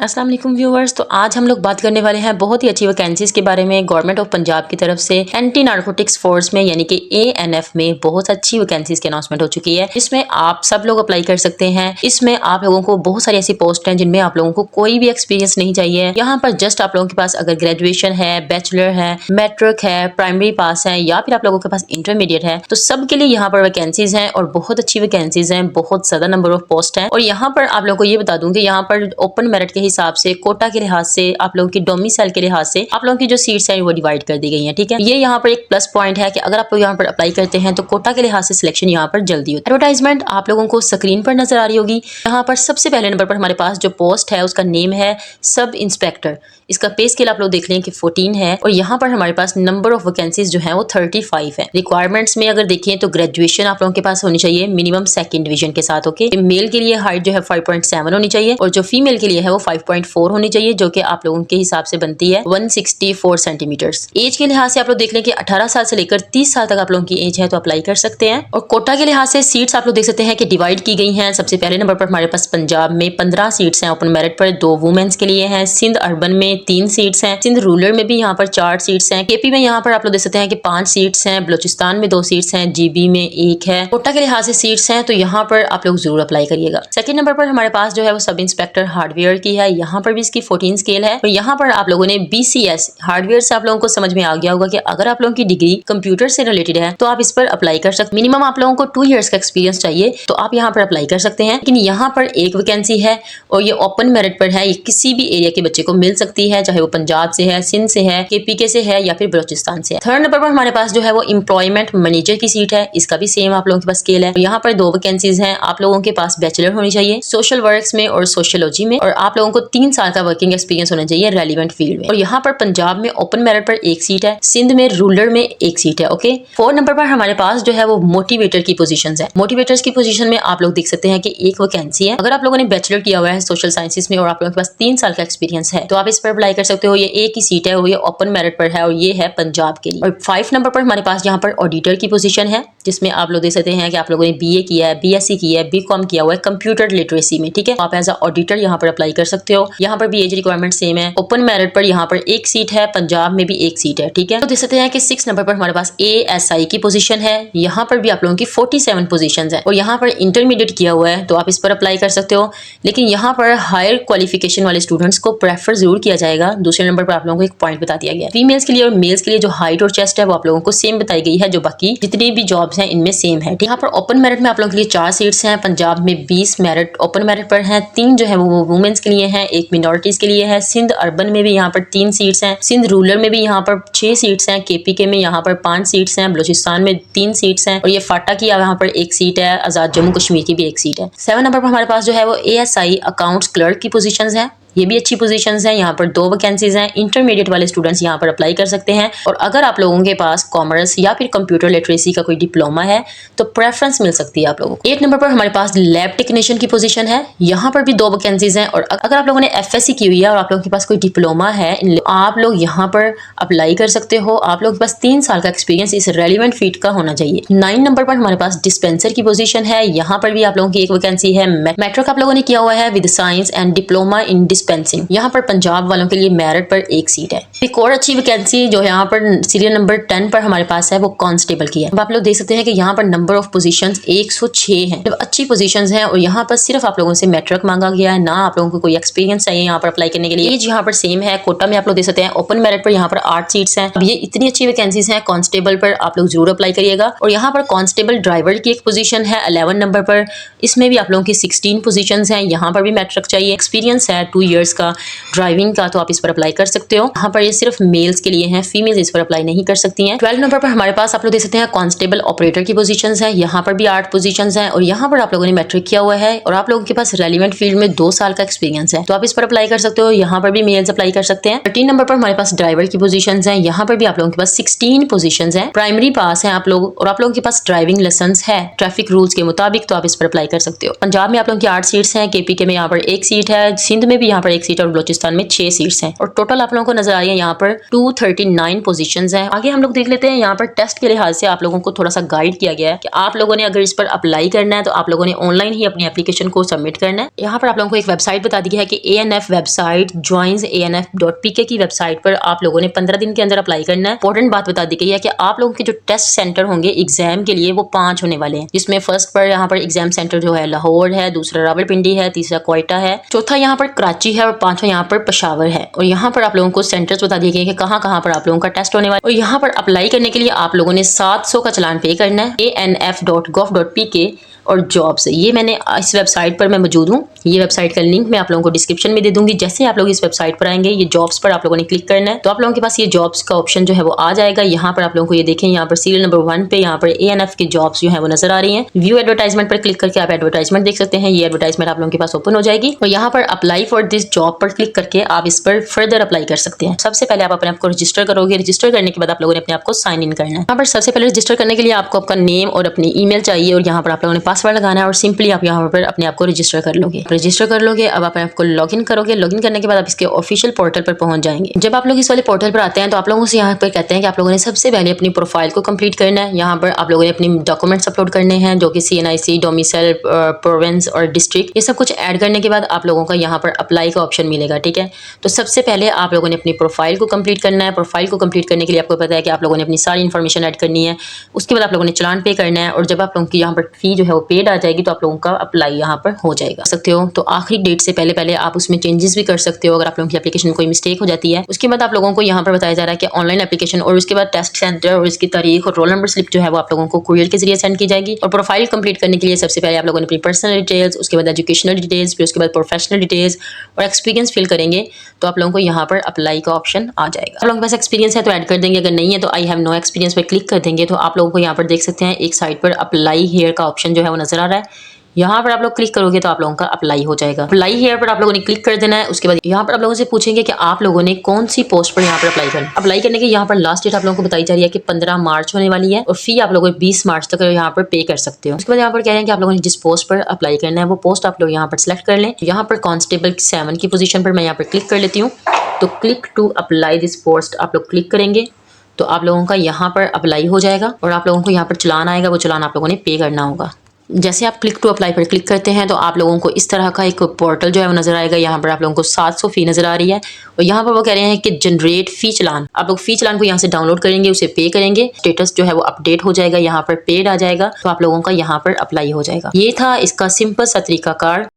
अस्सलाम वालेकुम व्यूअर्स। तो आज हम लोग बात करने वाले हैं बहुत ही अच्छी वैकेंसीज के बारे में। गवर्नमेंट ऑफ पंजाब की तरफ से एंटी नारकोटिक्स फोर्स में यानी कि ANF में बहुत अच्छी वैकेंसीज की अनाउंसमेंट हो चुकी है, जिसमें आप सब लोग अप्लाई कर सकते हैं। इसमें आप लोगों को बहुत सारी ऐसी पोस्ट हैं जिनमें आप लोगों को कोई भी एक्सपीरियंस नहीं चाहिए। यहाँ पर जस्ट आप लोगों के पास अगर ग्रेजुएशन है, बैचलर है, मैट्रिक है, प्राइमरी पास है या फिर आप लोगों के पास इंटरमीडिएट है, तो सबके लिए यहाँ पर वैकेंसीज हैं और बहुत अच्छी वैकेंसीज हैं, बहुत ज्यादा नंबर ऑफ पोस्ट है। और यहाँ पर आप लोगों को ये बता दूं कि यहाँ पर ओपन मेरिट के हिसाब से, कोटा के लिहाज से, आप लोगों की डोमिसाइल के लिहाज से आप लोगों की जो सीट्स हैं वो डिवाइड कर दी गई हैं। ठीक है, ये यहाँ पर एक प्लस पॉइंट है कि अगर आप लोग यहाँ पर अप्लाई करते हैं तो कोटा के लिहाज से सिलेक्शन यहाँ पर जल्दी होती है। एडवर्टाइजमेंट आप लोगों को स्क्रीन पर नजर आ रही होगी। यहाँ पर सबसे पहले नंबर पर हमारे पास जो पोस्ट है उसका नेम है सब इंस्पेक्टर। इसका पे स्केल आप लोग देख लें कि 14 है और यहाँ पर हमारे पास नंबर ऑफ वैकेंसीज जो है वो 35 है। रिक्वायरमेंट्स में अगर देखें तो ग्रेजुएशन आप लोगों के पास होनी चाहिए मिनिमम सेकंड डिवीजन के साथ। ओके, मेल के लिए हाइट जो है 5.7 होनी चाहिए और जो फीमेल के लिए है वो 5.4 होनी चाहिए, जो कि आप लोगों के हिसाब से बनती है 164 सेंटीमीटर्स। एज के लिहाज से आप लोग देख लें कि 18 साल से लेकर 30 साल तक आप लोगों की एज है तो अप्लाई कर सकते हैं। और कोटा के लिहाज से सीट्स आप लोग देख सकते हैं कि डिवाइड की गई हैं। सबसे पहले नंबर पर हमारे पास पंजाब में 15 सीट्स हैं ओपन मेरिट पर, 2 वुमेन्स के लिए हैं। सिंध अर्बन में 3 सीट्स हैं। सिंध रूरल में भी यहाँ पर 4 सीट्स हैं। केपी में यहाँ पर आप लोग देख सकते हैं कि 5 सीट्स हैं। बलूचिस्तान में 2 सीट्स हैं। जीबी में 1 है। कोटा के लिहाज से सीट्स हैं तो यहाँ पर आप लोग जरूर अप्लाई करिएगा। सेकंड नंबर पर हमारे पास जो है वो सब इंस्पेक्टर हार्डवेयर की है। यहाँ पर भी इसकी 14 स्केल है और यहाँ पर आप लोगों ने BCS हार्डवेयर से आप लोगों को समझ में आ गया होगा कि अगर आप लोगों की डिग्री कंप्यूटर से रिलेटेड है तो आप इस पर अप्लाई कर सकते। मिनिमम आप लोगों को 2 इयर्स का एक्सपीरियंस चाहिए तो आप यहाँ पर अप्लाई कर सकते हैं। लेकिन यहाँ पर एक वैकेंसी है और ये ओपन मेरिट पर है। ये किसी भी एरिया के बच्चे को मिल सकती है, चाहे वो पंजाब से है, सिंध से है, KPK से है या फिर बलूचिस्तान से है। थर्ड नंबर पर हमारे पास जो है वो एम्प्लॉयमेंट मैनेजर की सीट है। इसका भी सेम आप लोगों के पास स्केल है। यहाँ पर 2 वैकेंसीज हैं। आप लोगों के पास बैचलर होनी चाहिए सोशल वर्क्स में और सोशियोलॉजी में, और आप लोगों को 3 साल का वर्किंग एक्सपीरियंस होना चाहिए रेलिवेंट फील्ड में। और यहाँ पर पंजाब में ओपन मेरिट पर 1 सीट है, सिंध में रूरल में 1 सीट है। ओके, 4 नंबर पर हमारे पास जो है वो मोटिवेटर की पोजीशंस है। मोटिवेटर्स की पोजीशन में आप लोग देख सकते हैं कि एक वैकेंसी है। अगर आप लोगों ने बैचलर किया हुआ है सोशल साइंसेस में और आप लोगों के पास 3 साल का एक्सपीरियंस है तो आप इस पर अप्लाई कर सकते हो। ये एक ही सीट है और ये ओपन मेरिट पर है और ये है पंजाब के लिए। और 5 नंबर पर हमारे पास यहाँ पर ऑडिटर की पोजीशन है, जिसमें आप लोग देख सकते हैं कि आप लोगों ने BA किया है, BSc किया है, BCom किया हुआ है कंप्यूटर लिटरेसी में। ठीक है, आप एज अ ऑडिटर यहाँ पर अप्लाई कर सकते हो। यहाँ पर भी एज रिक्वायरमेंट सेम है। ओपन मेरिट पर यहाँ पर 1 सीट है, पंजाब में भी 1 सीट है। ठीक है, तो देख सकते हैं कि 6 नंबर पर हमारे पास ASI की पोजीशन है। यहाँ पर भी आप लोगों की 47 पोजीशंस है और यहाँ पर इंटरमीडिएट किया हुआ है तो आप इस पर अप्लाई कर सकते हो। लेकिन यहाँ पर हायर क्वालिफिकेशन वाले स्टूडेंट्स को प्रेफर जरूर किया जाएगा। दूसरे नंबर पर आप लोगों को एक पॉइंट बता दिया गया है। फीमेल्स के लिए और मेल्स के लिए जो हाइट और चेस्ट है वो आप लोगों को सेम बताई गई है, जो बाकी जितनी भी जॉब्स हैं इनमें सेम है। यहाँ पर ओपन मेरिट में आप लोगों के लिए 4 सीट्स हैं। पंजाब में 20 मेरिट ओपन मेरिट पर हैं, 3 जो है वो वुमेन्स के लिए हैं, 1 मिनॉरिटीज के लिए है। सिंध अर्बन में भी यहाँ पर 3 सीट्स हैं। सिंध रूरल में भी यहाँ पर 6 सीट्स हैं। KPK में यहाँ पर 5 सीट्स हैं। बलूचिस्तान में 3 सीट्स हैं और ये फाटा की यहाँ पर 1 सीट है। आजाद जम्मू कश्मीर की भी 1 सीट है। 7 नंबर पर हमारे पास जो है वो ASI अकाउंट्स क्लर्क की पोजीशंस है। ये भी अच्छी पोजीशंस हैं। यहाँ पर 2 वैकेंसीज हैं। इंटरमीडिएट वाले स्टूडेंट्स यहाँ पर अप्लाई कर सकते हैं और अगर आप लोगों के पास कॉमर्स या फिर कंप्यूटर लिटरेसी का कोई डिप्लोमा है तो प्रेफरेंस मिल सकती है आप लोगों को। 8 नंबर पर हमारे पास लैब टेक्नीशियन की पोजीशन है। यहाँ पर भी 2 वैकेंसीज हैं और अगर आप लोगों ने FSc की हुई है और आप लोगों के पास कोई डिप्लोमा है, आप लोग यहाँ पर अप्लाई कर सकते हो। आप लोगों के पास 3 साल का एक्सपीरियंस इस रेलिवेंट फील्ड का होना चाहिए। 9 नंबर पर हमारे पास डिस्पेंसर की पोजीशन है। यहाँ पर भी आप लोगों की एक वैकेंसी है। मैट्रिक आप लोगों ने किया हुआ है with science and diploma in dispensing. यहाँ पर पंजाब वालों के लिए मेरिट पर 1 सीट है। एक और अच्छी वैकेंसी जो यहाँ पर सीरियल नंबर 10 पर हमारे पास है वो कांस्टेबल की है। अब आप लोग देख सकते हैं कि यहाँ पर नंबर ऑफ पोजीशंस 106 हैं। जब अच्छी पोजीशंस हैं और यहाँ पर सिर्फ आप लोगों से मैट्रिक मांगा गया है, ना आप लोगों को कोई एक्सपीरियंस चाहिए यहाँ पर अप्लाई करने के लिए। एज यहाँ पर सेम है। कोटा में आप लोग देख सकते हैं ओपन मेरिट पर यहाँ पर 8 सीट्स हैं। अब ये इतनी अच्छी वैकेंसीज हैं, कांस्टेबल पर आप लोग जरूर अप्लाई करिएगा। और यहाँ पर कांस्टेबल ड्राइवर की एक पोजीशन है 11 नंबर पर। इसमें भी आप लोगों की 16 पोजीशंस हैं। यहाँ पर भी मैट्रिक चाहिए, एक्सपीरियंस है 2 इयर्स का ड्राइविंग का, तो आप इस पर अप्लाई कर सकते हो। यहाँ पर ये सिर्फ मेल्स के लिए है, फीमेल्स इस पर अप्लाई नहीं कर सकती हैं। 12 नंबर पर हमारे पास आप लोग देख सकते हैं कांस्टेबल ऑपरेटर की पोजीशंस है। यहाँ पर भी 8 पोजीशंस हैं और यहाँ पर आप लोगों ने मैट्रिक किया हुआ है और आप लोगों के पास रेलिवेंट फील्ड में 2 साल का एक्सपीरियंस है तो आप इस पर अप्लाई कर सकते हो। यहाँ पर भी मेल्स अप्लाई कर सकते हैं। 13 नंबर पर हमारे पास ड्राइवर की पोजीशंस है। यहाँ पर भी आप लोगों के पास 16 पोजीशंस हैं। प्राइमरी पास है आप लोग और आप लोगों के पास ड्राइविंग लाइसेंस है ट्रैफिक रूल्स के मुताबिक, तो आप इस पर अप्लाई कर सकते हो। पंजाब में आप लोगों की 8 सीट्स हैं। KPK में यहाँ पर 1 सीट है। सिंध में भी यहाँ यहाँ पर 1 सीट और बलोचिस्तान में 6 सीट्स हैं और टोटल आप लोगों को नजर आ रही है यहाँ पर 239 पोजीशंस हैं। आगे हम लोग देख लेते हैं यहाँ पर टेस्ट के लिहाज से आप लोगों को थोड़ा सा गाइड किया गया है कि आप लोगों ने अगर इस पर अप्लाई करना है तो आप लोगों ने ऑनलाइन ही अपनी एप्लीकेशन को सबमिट करना है। यहाँ पर आप लोगों को एक वेबसाइट बता दी है कि ANF वेबसाइट joins.anf.pk की वेबसाइट पर आप लोगों ने 15 दिन के अंदर अप्लाई करना है। इंपॉर्टेंट बात बता दी गई है कि आप लोगों के जो टेस्ट सेंटर होंगे एग्जाम के लिए वो 5 होने वाले हैं, जिसमें फर्स्ट पर यहाँ पर एग्जाम सेंटर जो है लाहौर है, दूसरा रावलपिंडी है, तीसरा क्वेटा है, चौथा यहाँ पर कराची है और पांचवा यहाँ पर पेशावर है। और यहाँ पर आप लोगों को सेंटर्स बता दिए गए कि कहाँ कहाँ पर आप लोगों का टेस्ट होने वाला है। और यहाँ पर अप्लाई करने के लिए आप लोगों ने 700 का चलान पे करना है anf.gov.pk और जॉब्स। ये मैंने इस वेबसाइट पर मैं मौजूद हूँ। ये वेबसाइट का लिंक मैं आप लोगों को डिस्क्रिप्शन में दे दूंगी। जैसे आप लोग इस वेबसाइट पर आएंगे, ये जॉब्स पर आप लोगों ने क्लिक करना है तो आप लोगों के पास ये जॉब्स का ऑप्शन जो है वो आ जाएगा। यहाँ पर आप लोगों को ये देखें, यहाँ पर सीरियल नंबर 1 पे यहाँ पर ANF की जॉब्स जो है वो नजर आ रही है। व्यू एडवर्टाइजमेंट पर क्लिक करके आप एडवर्टाइजमेंट देख सकते हैं। ये एडवर्टाइजमेंट आप लोगों के पास ओपन हो जाएगी और यहाँ पर अप्लाई फॉर दिस जॉब पर क्लिक करके आप इस पर फर्दर अप्लाई कर सकते हैं। सबसे पहले आप अपने आप को रजिस्टर करोगे। रजिस्टर करने के बाद आप लोगों ने अपने आप को साइन इन करना है। यहाँ पर सबसे पहले रजिस्टर करने के लिए आपको आपका नेम और अपनी ईमेल चाहिए और यहाँ पर आप लोगों ने पासवर्ड लगाना है और सिंपली आप यहाँ पर अपने आप को रजिस्टर कर लोगे। अब आप आपको लॉगिन करोगे। लॉगिन करने के बाद आप इसके ऑफिशियल पोर्टल पर पहुंच जाएंगे। जब आप लोग इस वाले पोर्टल पर आते हैं तो आप लोगों से यहाँ पर कहते हैं कि आप लोगों ने सबसे पहले अपनी प्रोफाइल को कंप्लीट करना है। यहाँ पर आप लोगों ने अपनी डॉक्यूमेंट्स अपलोड करने हैं जो कि CNIC, डोमिसाइल, प्रोविंस और डिस्ट्रिक्ट, ये सब कुछ ऐड करने के बाद आप लोगों का यहाँ पर अप्लाई का ऑप्शन मिलेगा। ठीक है, तो सबसे पहले आप लोगों ने अपनी प्रोफाइल को कंप्लीट करना है। प्रोफाइल को कंप्लीट करने के लिए आपको पता है कि आप लोगों ने अपनी सारी इन्फॉर्मेशन ऐड करनी है। उसके बाद आप लोगों ने चलान पे करना है और जब आप लोगों की यहाँ पर फी जो है वो पेड आ जाएगी तो आप लोगों का अप्लाई यहाँ पर हो जाएगा। सकते हो तो आखिरी डेट से पहले आप उसमें चेंजेस भी कर सकते हो अगर आप लोगों की एप्लीकेशन में कोई मिस्टेक हो जाती है। उसके बाद आप लोगों को यहाँ पर बताया जा रहा है कि ऑनलाइन एप्लीकेशन और उसके बाद टेस्ट सेंटर और इसकी तारीख और रोल नंबर स्लिप जो है वो आप लोगों को कुरियर के जरिए सेंड की जाएगी। और प्रोफाइल कंप्लीट करने के लिए सबसे पहले आप लोगों ने अपनी पर्सनल डिटेल्स, उसके बाद एजुकेशनल डिटेल्स, फिर उसके बाद प्रोफेशनल डिटेल्स और एक्सपीरियंस फिल करेंगे तो आप लोगों को यहाँ पर अप्लाई का ऑप्शन आ जाएगा। आप लोगों के पास एक्सपीरियंस है तो ऐड कर देंगे, अगर नहीं है तो आई हैव नो एक्सपीरियंस पर क्लिक कर देंगे तो आप लोगों को यहाँ पर देख सकते हैं एक साइड पर अप्लाई हियर का ऑप्शन जो है वो नजर आ रहा है। यहाँ पर आप लोग क्लिक करोगे तो आप लोगों का अप्लाई हो जाएगा। अप्लाई हियर पर आप लोगों ने क्लिक कर देना है। उसके बाद यहाँ पर आप लोगों से पूछेंगे कि आप लोगों ने कौन सी पोस्ट पर यहाँ पर अप्लाई करना है। अप्लाई करने की यहाँ पर लास्ट डेट आप लोगों को बताई जा रही है कि 15 मार्च होने वाली है और फी आप लोगों को 20 मार्च तक यहाँ पर पे कर सकते हो। उसके बाद यहाँ पर कह रहे हैं कि आप लोगों ने जिस पोस्ट पर अप्लाई करना है वो पोस्ट आप लोग यहाँ पर सिलेक्ट कर लें। यहाँ पर कांस्टेबल 7 की पोजीशन पर मैं यहाँ पर क्लिक कर लेती हूँ। तो click to apply this post आप लोग क्लिक करेंगे तो आप लोगों का यहाँ पर अप्लाई हो जाएगा और आप लोगों को यहाँ पर चलान आएगा, वो चलान आप लोगों ने पे करना होगा। जैसे आप क्लिक टू अप्लाई पर क्लिक करते हैं तो आप लोगों को इस तरह का एक पोर्टल जो है वो नजर आएगा। यहाँ पर आप लोगों को 700 फी नजर आ रही है और यहाँ पर वो कह रहे हैं कि जनरेट फी चलान। आप लोग फी चलान को यहाँ से डाउनलोड करेंगे, उसे पे करेंगे, स्टेटस जो है वो अपडेट हो जाएगा, यहाँ पर पेड आ जाएगा तो आप लोगों का यहाँ पर अप्लाई हो जाएगा। ये था इसका सिंपल सा तरीकाकार।